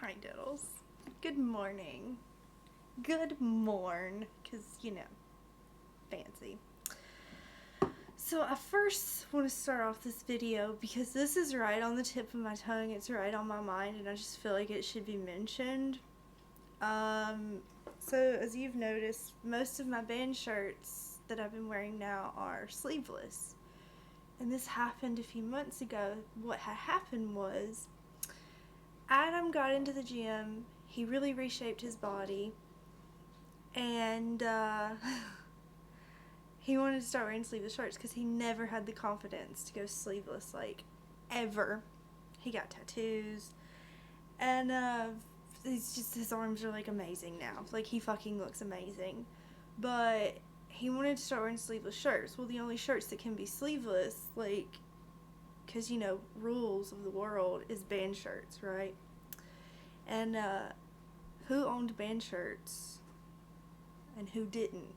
Hi, Diddles. Good morning. Good morn, because, fancy. So I first want to start off this video because this is right on the tip of my tongue. It's right on my mind, and I just feel like it should be mentioned. So as you've noticed, most of my band shirts that I've been wearing now are sleeveless. And this happened a few months ago. What had happened was Adam got into the gym. He really reshaped his body. And he wanted to start wearing sleeveless shirts because he never had the confidence to go sleeveless, like, ever. He got tattoos. And his arms are, like, amazing now. Like, he fucking looks amazing. But he wanted to start wearing sleeveless shirts. Well, the only shirts that can be sleeveless, like, because, rules of the world is band shirts, right? And who owned band shirts and who didn't?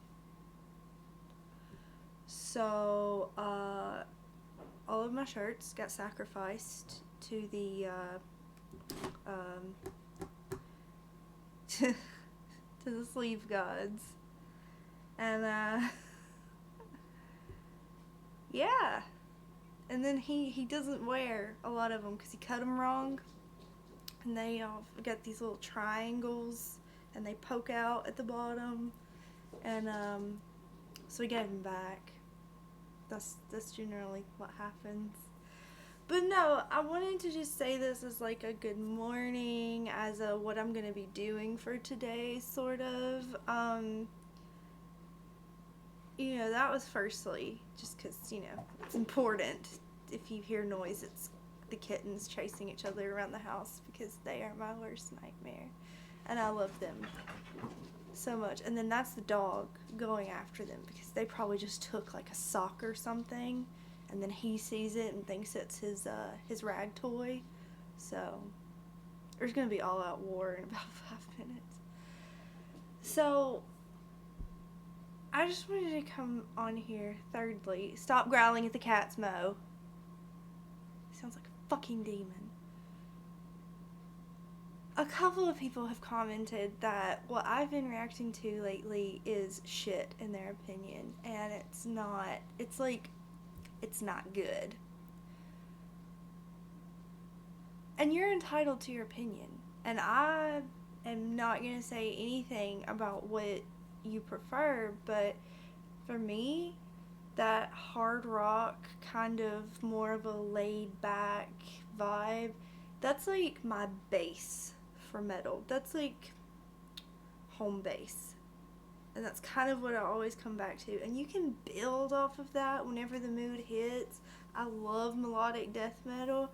So all of my shirts got sacrificed to the to the sleeve gods, and yeah. And then he doesn't wear a lot of them because he cut them wrong, and they all got these little triangles, and they poke out at the bottom, and so we gave them back. That's generally what happens. But no, I wanted to just say this as like a good morning, as a what I'm gonna be doing for today, sort of. That was firstly, just because, it's important. If you hear noise, it's the kittens chasing each other around the house because they are my worst nightmare. And I love them so much. And then that's the dog going after them because they probably just took like a sock or something, and then he sees it and thinks it's his rag toy. So there's gonna be all out war in about 5 minutes. So I just wanted to come on here. Thirdly, stop growling at the cats, Mo. He sounds like a fucking demon. A couple of people have commented that what I've been reacting to lately is shit in their opinion, and it's not good. And you're entitled to your opinion, and I am not going to say anything about what you prefer, but for me, that hard rock, kind of more of a laid back vibe, that's like my base for metal. That's like home base. And that's kind of what I always come back to. And you can build off of that whenever the mood hits. I love melodic death metal.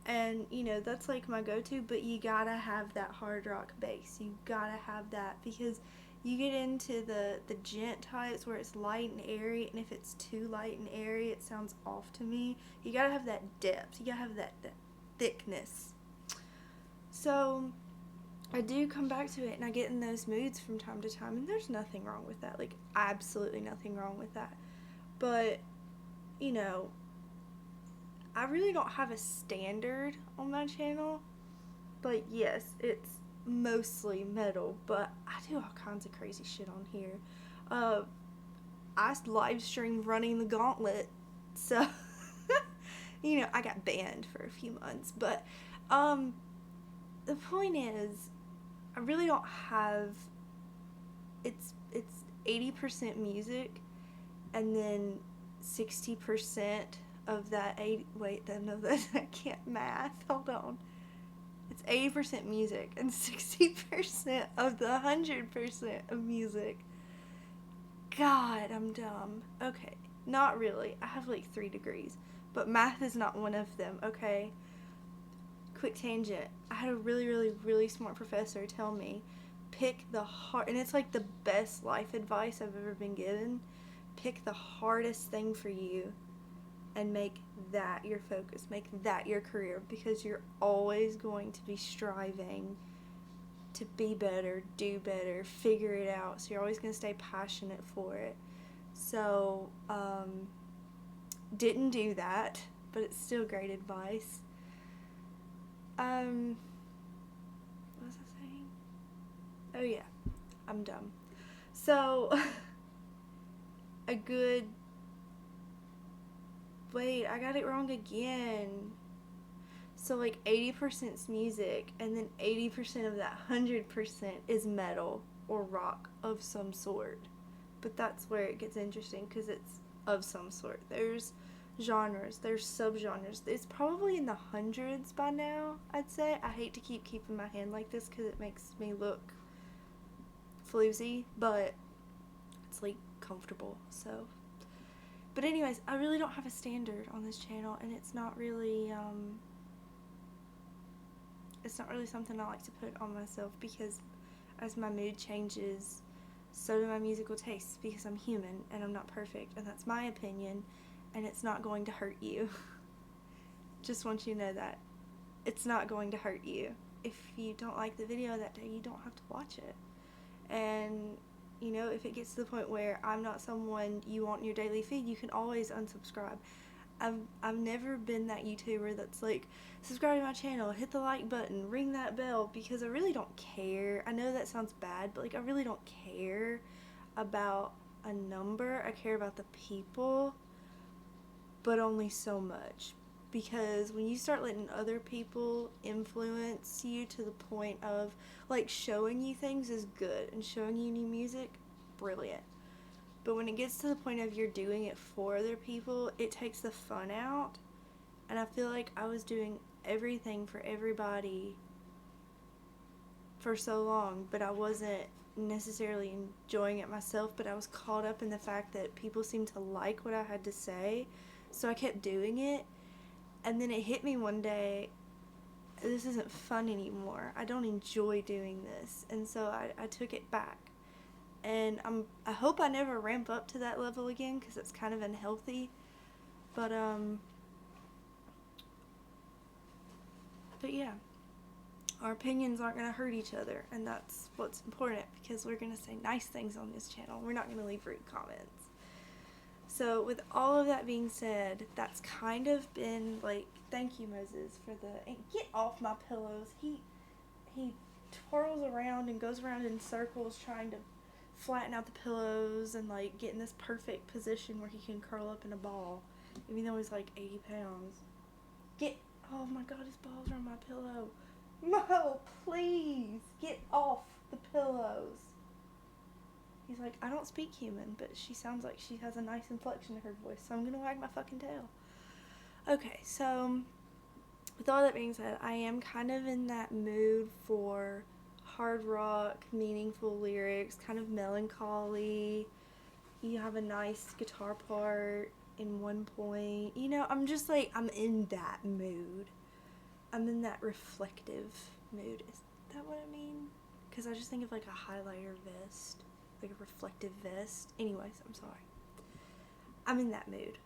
And, that's like my go-to. But you gotta have that hard rock bass. You gotta have that. Because you get into the gent types where it's light and airy. And if it's too light and airy, it sounds off to me. You gotta have that depth. You gotta have that thickness. So I do come back to it, and I get in those moods from time to time, and there's nothing wrong with that. Like, absolutely nothing wrong with that. But, I really don't have a standard on my channel. But yes, it's mostly metal, but I do all kinds of crazy shit on here. I live stream Running the Gauntlet, so I got banned for a few months. But the point is, I really don't have. It's 80% music, and then 60% of that 80. Wait, no, that I can't math. Hold on. It's 80% music and 60% of the 100% of music. God, I'm dumb. Okay, not really. I have like 3 degrees, but math is not one of them. Okay. Quick tangent. I had a really, really, really smart professor tell me, pick the hard, and it's like the best life advice I've ever been given. Pick the hardest thing for you and make that your focus. Make that your career, because you're always going to be striving to be better, do better, figure it out. So you're always going to stay passionate for it. So, didn't do that, but it's still great advice. I'm dumb. So, a good... Wait, I got it wrong again. So, like, 80%'s music, and then 80% of that 100% is metal or rock of some sort. But that's where it gets interesting, because it's of some sort. There's genres, there's subgenres. It's probably in the hundreds by now, I'd say. I hate to keep keeping my hand like this because it makes me look floozy, but it's, like, comfortable, so. But anyways, I really don't have a standard on this channel, and it's not really something I like to put on myself, because as my mood changes, so do my musical tastes, because I'm human and I'm not perfect, and that's my opinion, and it's not going to hurt you. Just want you to know that. It's not going to hurt you. If you don't like the video that day, you don't have to watch it. And, you know, if it gets to the point where I'm not someone you want in your daily feed, you can always unsubscribe. I've never been that YouTuber that's like, subscribe to my channel, hit the like button, ring that bell, because I really don't care. I know that sounds bad, but like, I really don't care about a number. I care about the people, but only so much. Because when you start letting other people influence you to the point of, like, showing you things is good, and showing you new music, brilliant. But when it gets to the point of you're doing it for other people, it takes the fun out. And I feel like I was doing everything for everybody for so long, but I wasn't necessarily enjoying it myself, but I was caught up in the fact that people seemed to like what I had to say, so I kept doing it. And then it hit me one day, this isn't fun anymore. I don't enjoy doing this. And so I took it back. And I hope I never ramp up to that level again, because it's kind of unhealthy. But yeah, our opinions aren't going to hurt each other, and that's what's important, because we're going to say nice things on this channel. We're not going to leave rude comments. So with all of that being said, that's kind of been like, thank you, Moses, for the, and get off my pillows. He twirls around and goes around in circles trying to flatten out the pillows and like get in this perfect position where he can curl up in a ball, even though he's like 80 pounds. Oh my god, his balls are on my pillow. Mo, please get off the pillows. He's like, I don't speak human, but she sounds like she has a nice inflection to her voice, so I'm gonna wag my fucking tail. Okay, so with all that being said, I am kind of in that mood for hard rock, meaningful lyrics, kind of melancholy. You have a nice guitar part in one point. You know, I'm just like, I'm in that mood. I'm in that reflective mood. Is that what I mean? Because I just think of like a highlighter vest, like a reflective vest. Anyways, I'm sorry. I'm in that mood.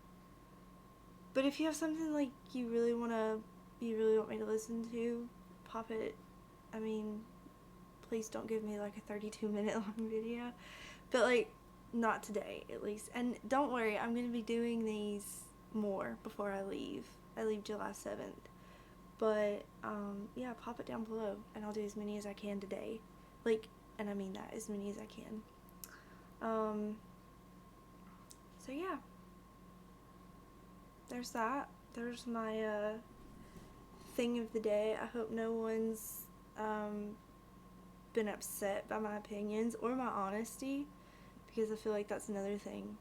But if you have something like you really want me to listen to, pop it. I mean, please don't give me like a 32-minute long video, but like, not today at least. And don't worry, I'm gonna be doing these more before I leave. I leave July 7th, but yeah, pop it down below and I'll do as many as I can today, like, and I mean that, as many as I can. So yeah, there's that. There's my thing of the day. I hope no one's been upset by my opinions or my honesty, because I feel like that's another thing.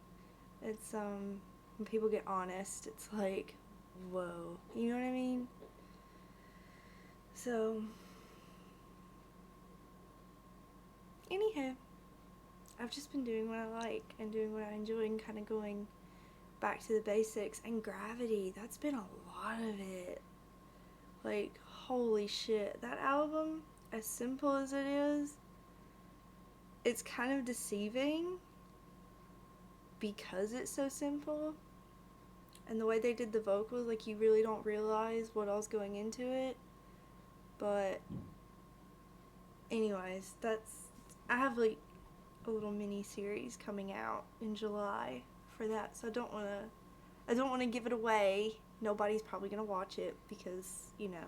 It's when people get honest, it's like, whoa, you know what I mean? So anywho, I've just been doing what I like and doing what I enjoy and kind of going back to the basics. And Gravity, that's been a lot of it. Like, holy shit, that album, as simple as it is, it's kind of deceiving because it's so simple. And the way they did the vocals, like, you really don't realize what all's going into it. But anyways, I have like a little mini series coming out in July for that, so I don't want to give it away. Nobody's probably gonna watch it because, you know,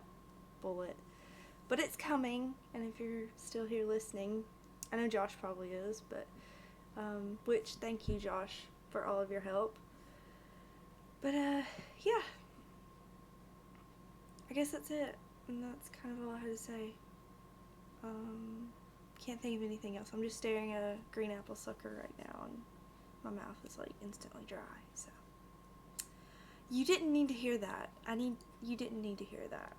bullet. But it's coming, and if you're still here listening, I know Josh probably is, but which thank you, Josh, for all of your help. But yeah, I guess that's it, and that's kind of all I had to say. Can't think of anything else. I'm just staring at a green apple sucker right now, and my mouth is like instantly dry. So you didn't need to hear that. You didn't need to hear that.